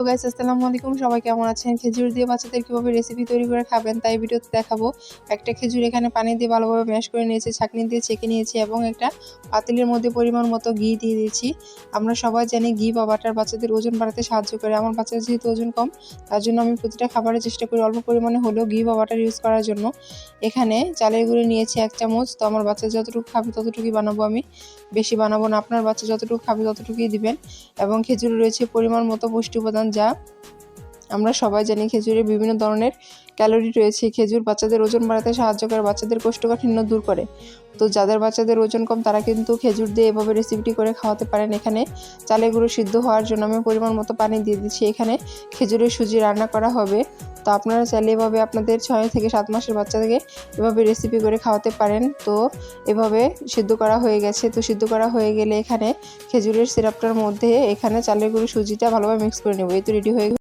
তো গাইস আসসালামু আলাইকুম, সবাই কেমন আছেন? খেজুর দিয়ে বাচ্চাদের কিভাবে রেসিপি তৈরি করে খাবেন তাই ভিডিওতে দেখাবো। একটা খেজুর এখানে পানি দিয়ে ভালোভাবে ম্যাশ করে নিয়েছি, ছাঁকনি দিয়ে ছেঁকে নিয়েছি এবং একটা পাতিলের মধ্যে পরিমাণ মতো ঘি দিয়ে দিয়েছি। আমরা সবাই জানি ঘি বা বাটার বাচ্চাদের ওজন বাড়াতে সাহায্য করে। আমার বাচ্চাদের যেহেতু ওজন কম, তার জন্য আমি প্রতিটা খাবারের চেষ্টা করি অল্প পরিমাণে হলেও ঘি বা বাটার ইউজ করার জন্য। এখানে চালের গুঁড়ি নিয়েছি 1 চামচ। তো আমার বাচ্চা যতটুকু খাবে ততটুকুই বানাবো আমি, বেশি বানাবো না। আপনার বাচ্চা যতটুকু খাবে ততটুকুই দিবেন। এবং খেজুরে রয়েছে পরিমাণ মতো পুষ্টি উপাদান, যা আমরা সবাই জানি খেজুরে বিভিন্ন ধরনের ক্যালোরি রয়েছে। খেজুর বাচ্চাদের ওজন বাড়াতে সাহায্য করে, বাচ্চাদের কোষ্ঠকাঠিন্য দূর করে। তো যাদের বাচ্চাদের ওজন কম তারা কিন্তু খেজুর দিয়ে এভাবে রেসিপিটি করে খাওয়াতে পারেন। এখানে চালের গুঁড়ো সিদ্ধ হওয়ার জন্য আমি পরিমাণ মতো পানি দিয়ে দিচ্ছি। এখানে খেজুরের সুজি রান্না করা হবে। তো আপনারা চাইলে এভাবে আপনাদের 6 থেকে 7 মাসের বাচ্চাদেরকে এভাবে রেসিপি করে খাওয়াতে পারেন। তো এভাবে সিদ্ধ করা হয়ে গেছে। তো সিদ্ধ করা হয়ে গেলে এখানে খেজুরের সিরাপটার মধ্যে এখানে চালের গুঁড়ো সুজিটা ভালোভাবে মিক্স করে নেব। এই তো রেডি হয়ে